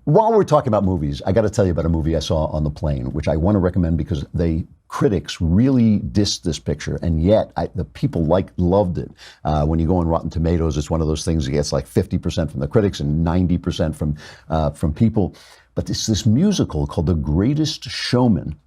While we're talking about movies, I got to tell you about a movie I saw on the plane, which I want to recommend because critics really dissed this picture, and yet the people loved it. When you go on Rotten Tomatoes, it's one of those things that gets like 50% from the critics and 90% from people. But it's this musical called The Greatest Showman.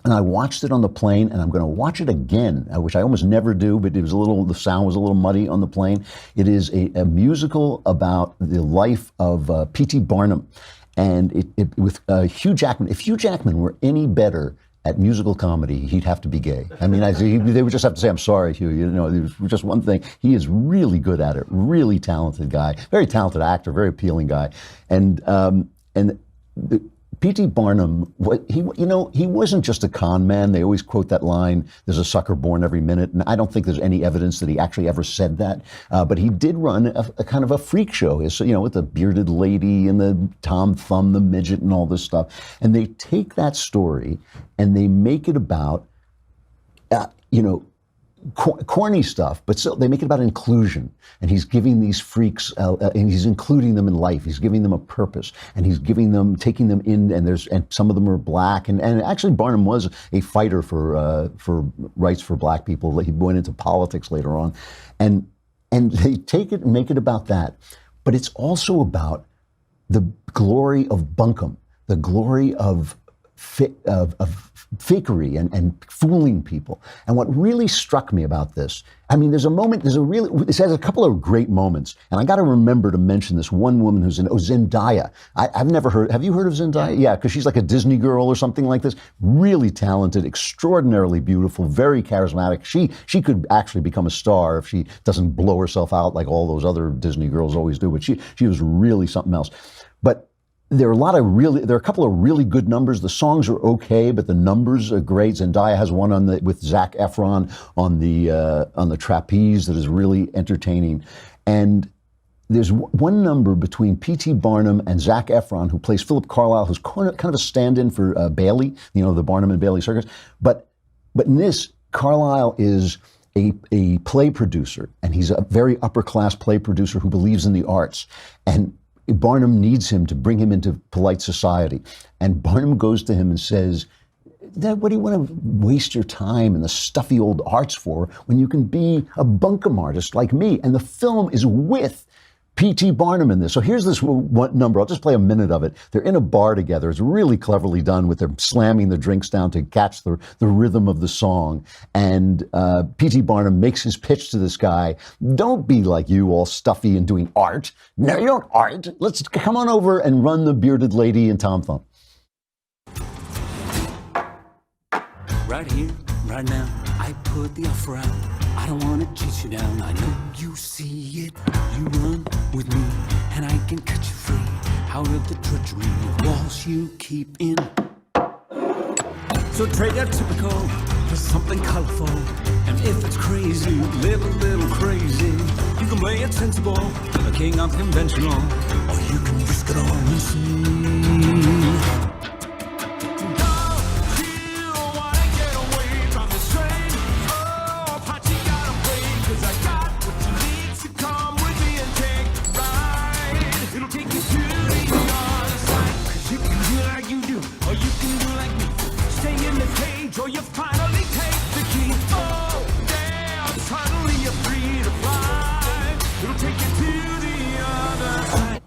And I watched it on the plane, and I'm going to watch it again, which I almost never do, but the sound was a little muddy on the plane. It is a musical about the life of P.T. Barnum, and with Hugh Jackman. If Hugh Jackman were any better at musical comedy, he'd have to be gay. I mean, they would just have to say, "I'm sorry, Hugh." You know, it was just one thing. He is really good at it. Really talented guy. Very talented actor. Very appealing guy. And P.T. Barnum, he wasn't just a con man. They always quote that line, "There's a sucker born every minute." And I don't think there's any evidence that he actually ever said that. But he did run a kind of a freak show, with the bearded lady and the Tom Thumb, the midget, and all this stuff. And they take that story and they make it about, corny stuff, but still they make it about inclusion. And he's giving these freaks, and he's including them in life. He's giving them a purpose, and he's taking them in. And some of them are black. And actually, Barnum was a fighter for rights for black people. He went into politics later on, and they take it and make it about that. But it's also about the glory of bunkum, the glory of fakery and fooling people. And what really struck me about this, it has a couple of great moments, and I got to remember to mention this one woman who's Zendaya. I've never heard, have you heard of Zendaya? Yeah, because she's like a Disney girl or something like this. Really talented, extraordinarily beautiful, very charismatic. She could actually become a star if she doesn't blow herself out like all those other Disney girls always do, but she was really something else. But there are a couple of really good numbers. The songs are okay, but the numbers are great. Zendaya has one with Zac Efron on the trapeze that is really entertaining. And there's one number between P.T. Barnum and Zac Efron, who plays Philip Carlisle, who's kind of a stand-in for Bailey, the Barnum and Bailey Circus. But in this, Carlisle is a play producer, and he's a very upper-class play producer who believes in the arts. And Barnum needs him to bring him into polite society. And Barnum goes to him and says, "What do you want to waste your time in the stuffy old arts for when you can be a bunkum artist like me?" And the film is with P.T. Barnum in this. So here's this one number. I'll just play a minute of it. They're in a bar together. It's really cleverly done with them slamming the drinks down to catch the rhythm of the song. And P.T. Barnum makes his pitch to this guy. "Don't be like you, all stuffy and doing art. No, you don't art. Let's come on over and run the bearded lady and Tom Thumb." Right here, right now, I put the offer out. I don't want to chase you down. I know you see it. You run with me, and I can cut you free out of the treachery of walls you keep in. So trade that typical for something colorful. And if it's crazy, live a little crazy. You can play it sensible, a king unconventional, or you can risk it all and see. Or you finally take the key. Oh, damn, suddenly you're free to fly. It'll take you to the other side.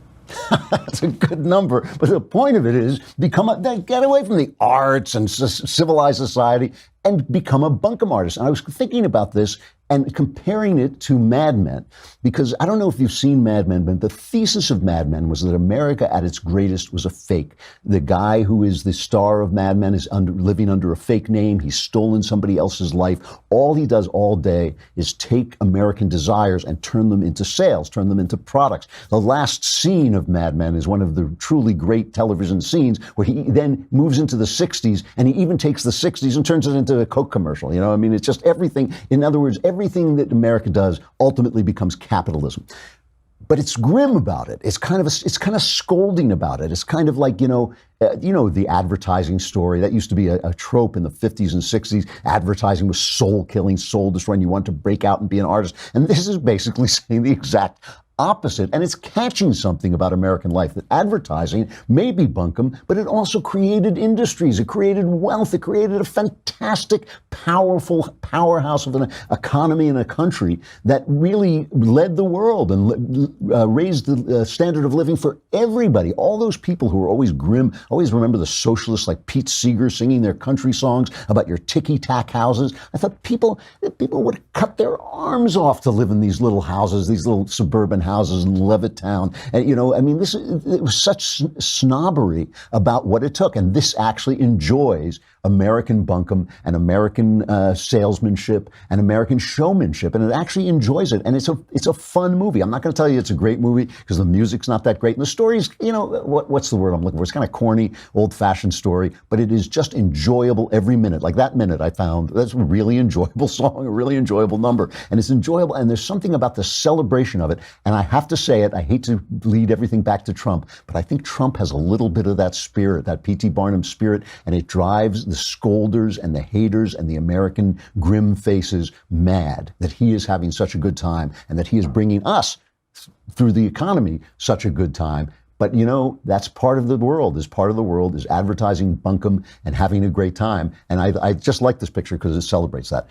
That's a good number. But the point of it is get away from the arts and civilized society and become a bunkum artist. And I was thinking about this and comparing it to Mad Men, because I don't know if you've seen Mad Men, but the thesis of Mad Men was that America at its greatest was a fake. The guy who is the star of Mad Men is living under a fake name. He's stolen somebody else's life. All he does all day is take American desires and turn them into sales, turn them into products. The last scene of Mad Men is one of the truly great television scenes where he then moves into the 60s, and he even takes the 60s and turns it into a Coke commercial. It's just everything. In other words, everything that America does ultimately becomes capitalism. But it's grim about it. It's kind of scolding about it. It's kind of like, the advertising story. That used to be a trope in the 50s and 60s. Advertising was soul killing, soul destroying. You want to break out and be an artist. And this is basically saying the exact opposite, and it's catching something about American life, that advertising may be bunkum, but it also created industries, it created wealth, it created a fantastic, powerful powerhouse of an economy in a country that really led the world and raised the standard of living for everybody. All those people who were always grim, always remember the socialists like Pete Seeger singing their country songs about your ticky-tack houses. I thought people would cut their arms off to live in these little houses, these little suburban houses in Levittown. And, you know, I mean, it was such snobbery about what it took. And this actually enjoys American bunkum and American salesmanship and American showmanship, and it actually enjoys it. And it's a fun movie. I'm not going to tell you it's a great movie because the music's not that great, and the story's, you know, what's the word I'm looking for? It's kind of corny, old-fashioned story, but it is just enjoyable every minute. Like that minute, I found that's a really enjoyable song, a really enjoyable number, and it's enjoyable. And there's something about the celebration of it. And I have to say it. I hate to lead everything back to Trump, but I think Trump has a little bit of that spirit, that P.T. Barnum spirit, and it drives the scolders and the haters and the American grim faces mad that he is having such a good time and that he is bringing us through the economy such a good time. But, you know, that's part of the world, is advertising bunkum and having a great time. And I just like this picture because it celebrates that.